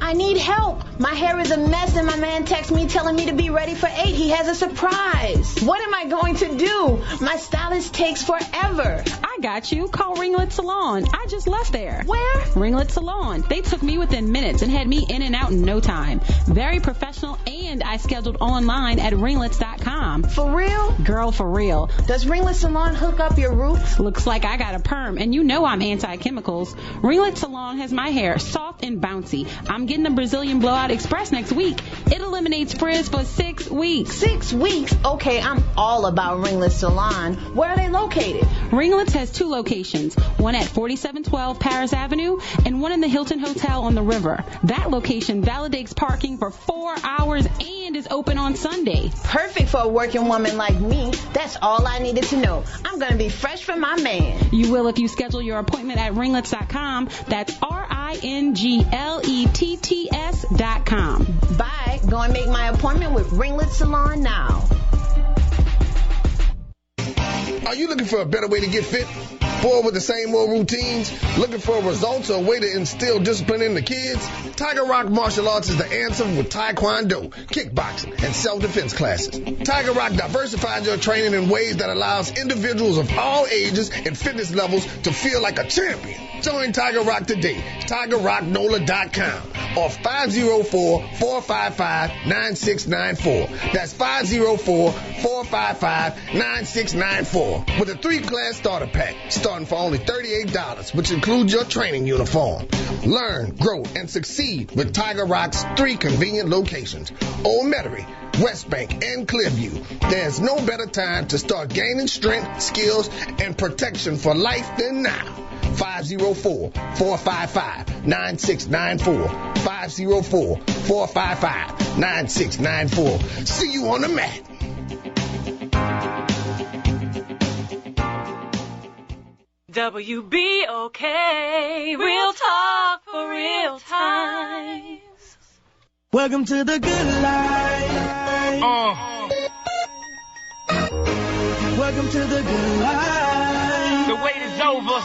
I need help. My hair is a mess, and my man texts me telling me to be ready for 8. He has a surprise. What am I going to do? My stylist takes forever. I got you. Call Ringlet Salon. I just left there. Where? Ringlet Salon. They took me within minutes and had me in and out in no time. Very professional, and I scheduled online at ringlets.com. For real? Girl, for real. Does Ringlet Salon hook up your roots? Looks like I got a perm, and you know I'm anti-chemicals. Ringlet Salon has my hair soft and bouncy. I'm getting the Brazilian Blowout Express next week. It eliminates frizz for 6 weeks. 6 weeks? Okay, I'm all about Ringlet Salon. Where are they located? Ringlets has 2 locations, one at 4712 Paris Avenue and one in the Hilton Hotel on the river. That location validates parking for 4 hours and is open on Sunday. Perfect for a working woman like me. That's all I needed to know. I'm going to be fresh for my man. You will if you schedule your appointment at ringlets.com. That's RINGLETTS.com. Bye. Go and make my appointment with Ringlet Salon now. Are you looking for a better way to get fit? Bored with the same old routines? Looking for results or a way to instill discipline in the kids? Tiger Rock Martial Arts is the answer with Taekwondo, kickboxing, and self-defense classes. Tiger Rock diversifies your training in ways that allows individuals of all ages and fitness levels to feel like a champion. Join Tiger Rock today. TigerRockNola.com or 504-455-9694. That's 504-455-9694 with a 3-class starter pack starting for only $38, which includes your training uniform. Learn, grow, and succeed with Tiger Rock's 3 convenient locations: Old Metairie, West Bank, and Clearview. There's no better time to start gaining strength, skills, and protection for life than now. 504-455-9694. 504-455-9694. See you on the mat. WBOK, real talk for real times. Welcome to the good life. Welcome to the good life. The wait is over.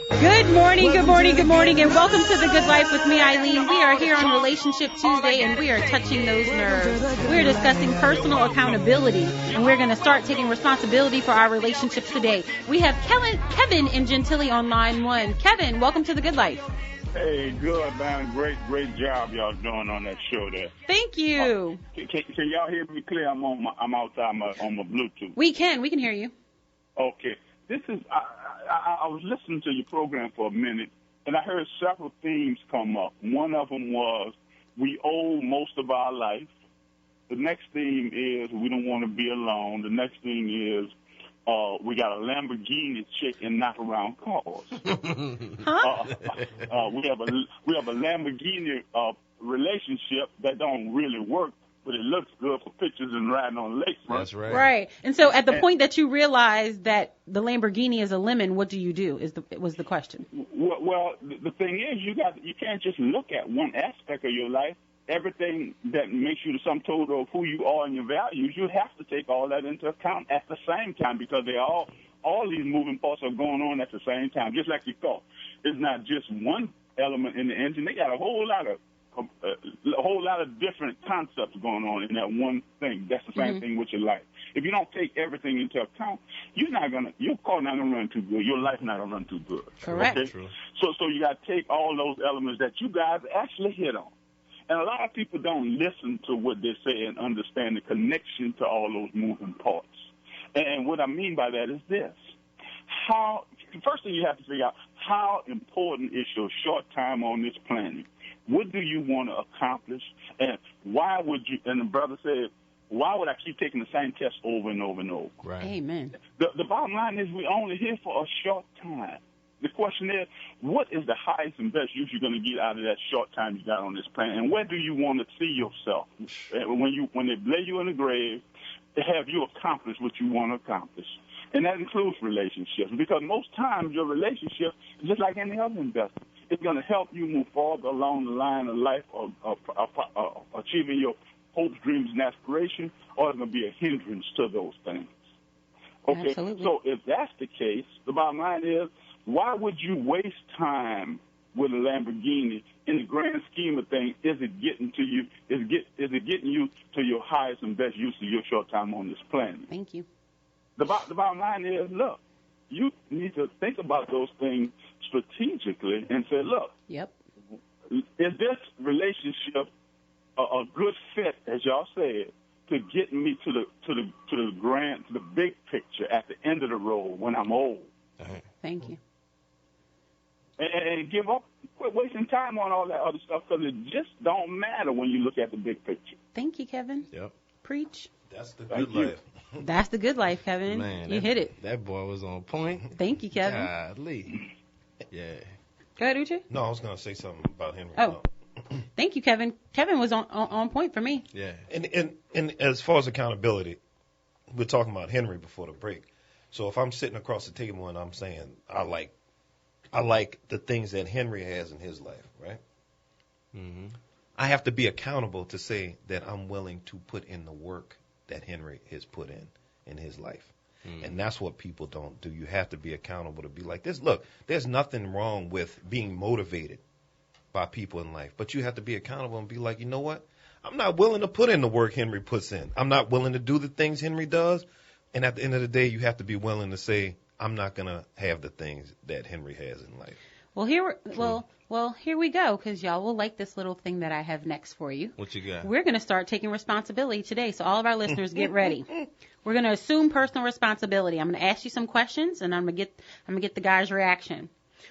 Good morning, and welcome to The Good Life with me, Eileen. We are here on Relationship Tuesday, and we are touching those nerves. We're discussing personal accountability, and we're going to start taking responsibility for our relationships today. We have Kevin in Gentilly on line 1. Kevin, welcome to The Good Life. Hey, good, man. Great job y'all doing on that show there. Thank you. Can y'all hear me clear? I'm outside on my Bluetooth. We can hear you. Okay. This is, I was listening to your program for a minute, and I heard several themes come up. One of them was we owe most of our life. The next theme is we don't want to be alone. The next thing is we got a Lamborghini chick and knock around cars. We have a Lamborghini relationship that don't really work, but it looks good for pictures and riding on lakes. That's right. Right. And so at the point that you realize that the Lamborghini is a lemon, what do you do? Was the question. Well, the thing is, you can't just look at one aspect of your life. Everything that makes you the sum total of who you are and your values, you have to take all that into account at the same time, because they all these moving parts are going on at the same time, just like you thought. It's not just one element in the engine. They got a whole lot of different concepts going on in that one thing. That's the same thing with your life. If you don't take everything into account, your car not gonna run too good. Your life not gonna run too good. Correct. Okay? True. So you got to take all those elements that you guys actually hit on. And a lot of people don't listen to what they say and understand the connection to all those moving parts. And what I mean by that is this. The first thing you have to figure out, how important is your short time on this planet? What do you want to accomplish? And why would you, and the brother said, why would I keep taking the same test over and over and over? Right. Amen. The bottom line is we're only here for a short time. The question is, what is the highest and best use you're going to get out of that short time you got on this planet? And where do you want to see yourself? When they lay you in the grave, to have you accomplish what you want to accomplish. And that includes relationships, because most times your relationship is just like any other investment. It's going to help you move farther along the line of life of achieving your hopes, dreams, and aspirations, or it's going to be a hindrance to those things. Okay, Absolutely. So if that's the case, the bottom line is, why would you waste time with a Lamborghini? In the grand scheme of things, is it getting to you? Is it getting you to your highest and best use of your short time on this planet? Thank you. The bottom line is, look, you need to think about those things strategically and say, look, Yep. is this relationship a good fit, as y'all said, to get me to the big picture at the end of the road when I'm old? Thank you. And give up, quit wasting time on all that other stuff, because it just don't matter when you look at the big picture. Thank you, Kevin. Yep. Preach. That's the good life. That's the good life, Kevin. Man, you hit it. That boy was on point. Thank you, Kevin. Golly. Yeah. Go ahead, Uche. No, I was going to say something about Henry. Oh. Thank you, Kevin. Kevin was on point for me. Yeah. And as far as accountability, we're talking about Henry before the break. So if I'm sitting across the table and I'm saying I like the things that Henry has in his life, right? Mm-hmm. I have to be accountable to say that I'm willing to put in the work that Henry has put in his life. And that's what people don't do. You have to be accountable to be like this. Look, there's nothing wrong with being motivated by people in life, but you have to be accountable and be like, you know what? I'm not willing to put in the work Henry puts in. I'm not willing to do the things Henry does. And at the end of the day, you have to be willing to say, I'm not going to have the things that Henry has in life. Well, here we go, because y'all will like this little thing that I have next for you. What you got? We're going to start taking responsibility today, so all of our listeners get ready. We're going to assume personal responsibility. I'm going to ask you some questions, and I'm going to get the guys' reaction.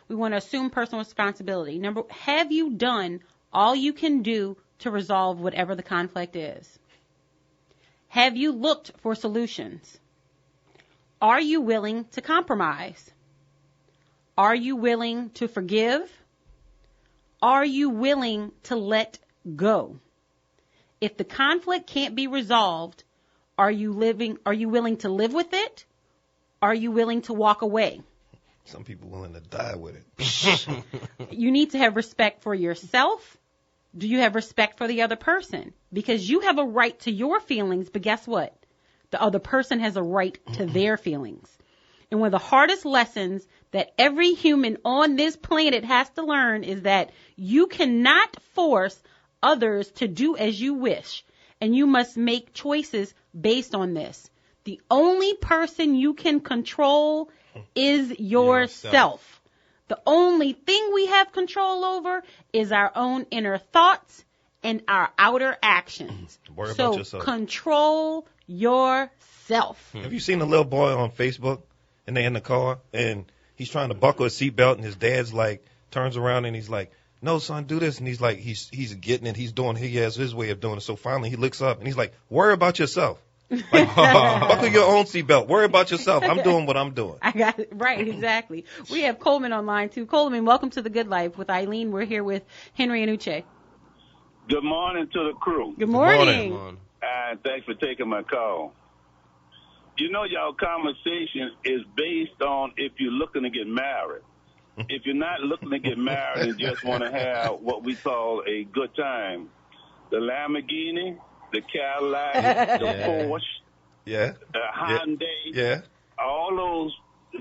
We want to assume personal responsibility. Have you done all you can do to resolve whatever the conflict is? Have you looked for solutions? Are you willing to compromise? Are you willing to forgive? Are you willing to let go? If the conflict can't be resolved, are you willing to live with it? Are you willing to walk away? Some people willing to die with it. You need to have respect for yourself. Do you have respect for the other person? Because you have a right to your feelings, but guess what? The other person has a right to their feelings. And one of the hardest lessons that every human on this planet has to learn is that you cannot force others to do as you wish. And you must make choices based on this. The only person you can control is yourself. The only thing we have control over is our own inner thoughts and our outer actions. Worry about yourself. Control yourself. Have you seen a little boy on Facebook and they're in the car and he's trying to buckle his seatbelt and his dad's like turns around and he's like, no, son, do this. And he's like, he's getting it. He has his way of doing it. So finally he looks up and he's like, worry about yourself. Like, buckle your own seatbelt. Worry about yourself. I'm doing what I'm doing. I got it. Right, exactly. We have Coleman online, too. Coleman, welcome to The Good Life with Eileen. We're here with Henry and Uche. Good morning to the crew. Good morning. Thanks for taking my call. You know, y'all conversation is based on if you're looking to get married. If you're not looking to get married and just want to have what we call a good time, the Lamborghini, the Cadillac, the Porsche, the Hyundai, all those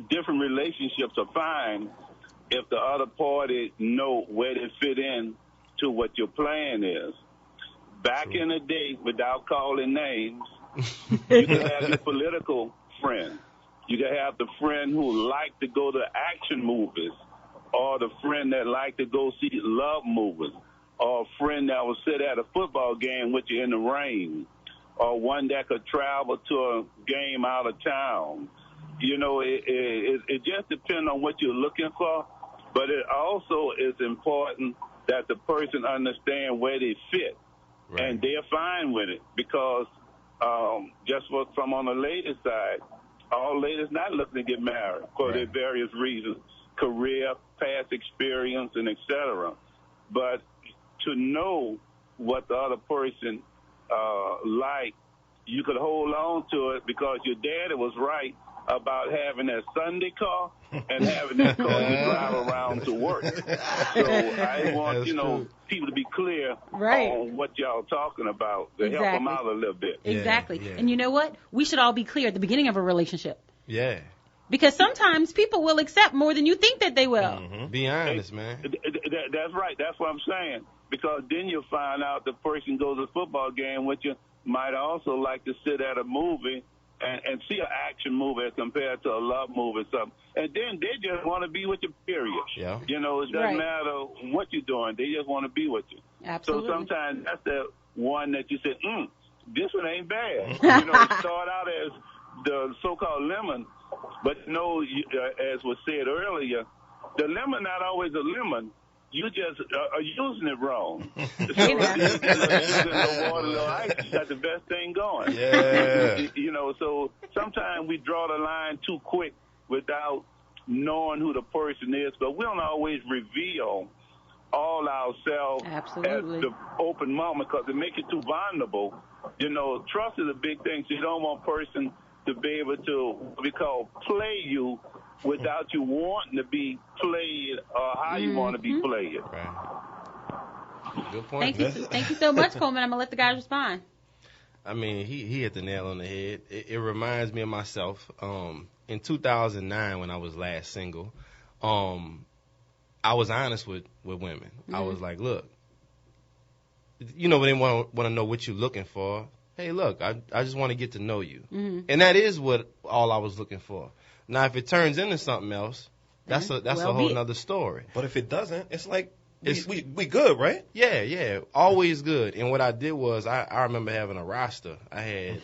different relationships are fine if the other party know where they fit in to what your plan is. Back in the day, without calling names, you could have your political friend. You could have the friend who liked to go to action movies, or the friend that liked to go see love movies, or a friend that would sit at a football game with you in the rain, or one that could travel to a game out of town. You know, it just depends on what you're looking for, but it also is important that the person understand where they fit, and they're fine with it, because just from on the ladies' side, all ladies not looking to get married for their various reasons, career, past experience, and etc. But to know what the other person like, you could hold on to it, because your daddy was right about having that Sunday car and having that car you drive around to work. So I want, people to be clear on what y'all talking about to help them out a little bit. Exactly. Yeah. And you know what? We should all be clear at the beginning of a relationship. Yeah. Because sometimes people will accept more than you think that they will. Mm-hmm. Be honest, man. That's right. That's what I'm saying. Because then you'll find out the person goes to a football game with you might also like to sit at a movie and see an action movie as compared to a love movie or something. And then they just want to be with you, period. Yeah. You know, it doesn't matter what you're doing. They just want to be with you. Absolutely. So sometimes that's the one that you say, this one ain't bad. You know, it start out as the so-called lemon, but as was said earlier, the lemon not always a lemon. You just are using it wrong. So the water, little ice, you got the best thing going. Yeah. So sometimes we draw the line too quick without knowing who the person is, but we don't always reveal all ourselves at the open moment, because it makes it too vulnerable. Trust is a big thing, so you don't want a person to be able to, what we call, play you without you wanting to be played or how you want to be played. Right. Good point. Thank you so much, Coleman. I'm going to let the guys respond. I mean, he hit the nail on the head. It reminds me of myself. In 2009, when I was last single, I was honest with women. I was like, look, when they want to know what you're looking for, hey, look, I just want to get to know you. And that is what all I was looking for. Now, if it turns into something else, that's a whole nother story. But if it doesn't, it's like we good, right? Yeah, always good. And what I did was I remember having a roster. I had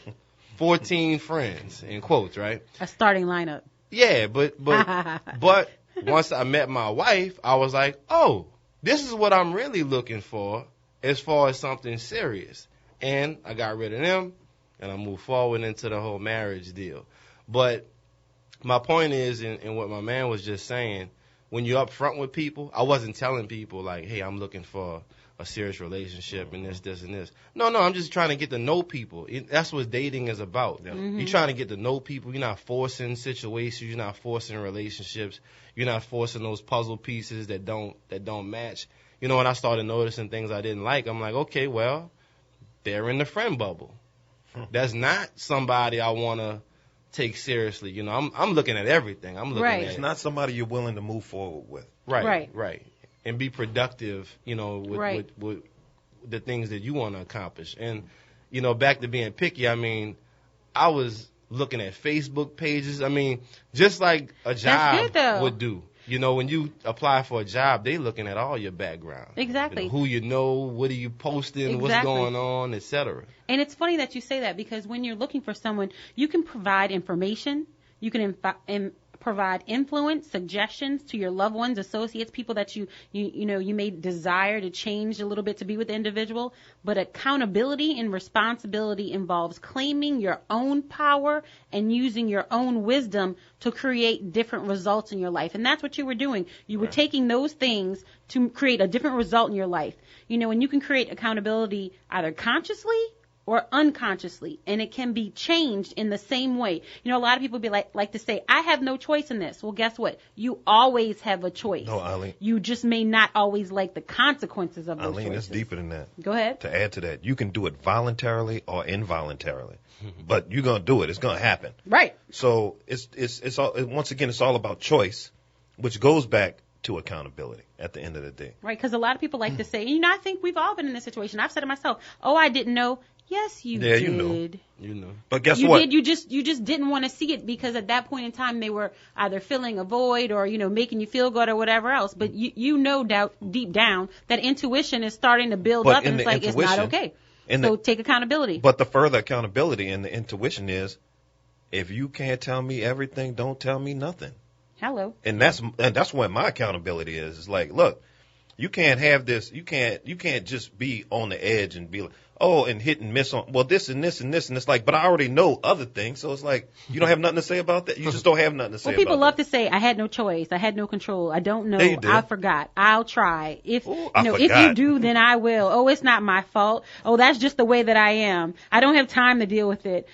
14 friends, in quotes, right? A starting lineup. Yeah, but once I met my wife, I was like, oh, this is what I'm really looking for as far as something serious. And I got rid of them, and I moved forward into the whole marriage deal. But my point is, and what my man was just saying, when you're up front with people, I wasn't telling people like, hey, I'm looking for a serious relationship and this, and this. No, I'm just trying to get to know people. That's what dating is about. Yeah. You're trying to get to know people. You're not forcing situations. You're not forcing relationships. You're not forcing those puzzle pieces that don't match. When I started noticing things I didn't like, I'm like, okay, well, they're in the friend bubble. That's not somebody I want to take seriously. I'm looking at everything. I'm looking at it's not somebody you're willing to move forward with. Right. And be productive, with the things that you want to accomplish. And, back to being picky, I mean, I was looking at Facebook pages. I mean, just like a job would do. When you apply for a job, they looking at all your background. Exactly. Who you know, what are you posting, what's going on, etc. And it's funny that you say that, because when you're looking for someone, you can provide information, you can provide influence, suggestions to your loved ones, associates, people that you may desire to change a little bit to be with the individual. But accountability and responsibility involves claiming your own power and using your own wisdom to create different results in your life. And that's what you were doing. You were taking those things to create a different result in your life. And you can create accountability either consciously or unconsciously, and it can be changed in the same way. A lot of people like to say, I have no choice in this. Well, guess what? You always have a choice. No, Eileen. You just may not always like the consequences of those choices. Eileen, it's deeper than that. Go ahead. To add to that, you can do it voluntarily or involuntarily, but you're going to do it. It's going to happen. Right. So it's all, once again, it's all about choice, which goes back to accountability at the end of the day. Right, because a lot of people like to say, I think we've all been in this situation. I've said it myself. Oh, I didn't know. Yes, you did. You know. But guess what? You just didn't want to see it, because at that point in time they were either filling a void or, making you feel good or whatever else. But deep down that intuition is starting to build up, and it's like, it's not okay. So take accountability. But the further accountability and the intuition is, if you can't tell me everything, don't tell me nothing. Hello. And that's what my accountability is. It's like, look, you can't have this. You can't just be on the edge and be like, oh, and hit and miss on, well, this and this and this. And it's like, but I already know other things. So it's like, you don't have nothing to say about that. You just don't have nothing to say about that. Well, people love to say, I had no choice. I had no control. I don't know. I forgot. I'll try. If you do, then I will. Oh, it's not my fault. Oh, that's just the way that I am. I don't have time to deal with it.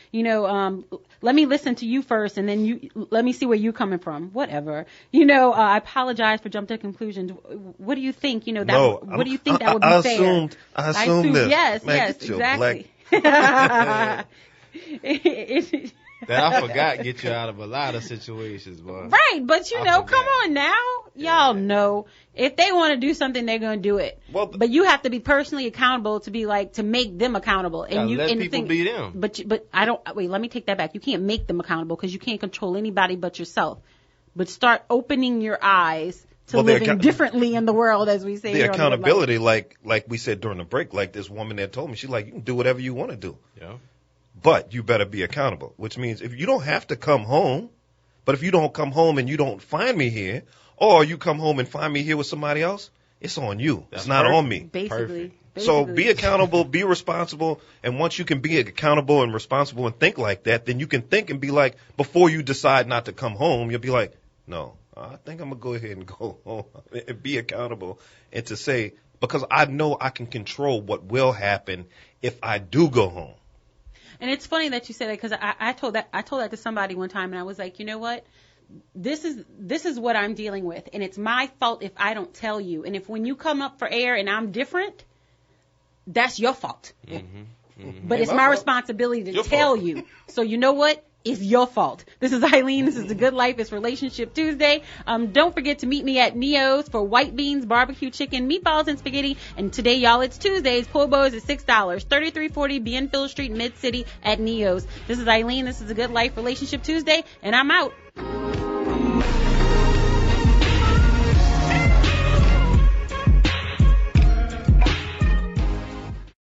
Let me listen to you first, and then let me see where you're coming from. Whatever. I apologize for jumping to conclusions. What do you think? What do you think that would be fair? I assumed this. Yes, man, yes, exactly. That I forgot get you out of a lot of situations, boy. Right, but come on now. Y'all know if they want to do something, they're going to do it. Well, but you have to be personally accountable to make them accountable. And let people be them. But I don't. Wait, let me take that back. You can't make them accountable, because you can't control anybody but yourself. But start opening your eyes to living differently in the world, as we say. The accountability, like we said during the break, like this woman that told me, she's like, you can do whatever you want to do. Yeah. But you better be accountable, which means if you don't have to come home, but if you don't come home and you don't find me here, or you come home and find me here with somebody else, it's on you. It's not on me. Basically. So be accountable, be responsible, and once you can be accountable and responsible and think like that, then you can think and be like, before you decide not to come home, you'll be like, no, I think I'm going to go ahead and go home and be accountable, and to say, because I know I can control what will happen if I do go home. And it's funny that you say that, because I told that to somebody one time, and I was like, you know what? This is what I'm dealing with, and it's my fault if I don't tell you. And if when you come up for air and I'm different, that's your fault. Mm-hmm. But it's my responsibility to tell you. So you know what? It's your fault. This is Eileen. This is The Good Life. It's Relationship Tuesday. Don't forget to meet me at Neo's for white beans, barbecue chicken, meatballs, and spaghetti. And today, y'all, it's Tuesdays. Po' boys is $6. 3340 Bienfield Street, Mid-City at Neo's. This is Eileen. This is The Good Life. Relationship Tuesday. And I'm out.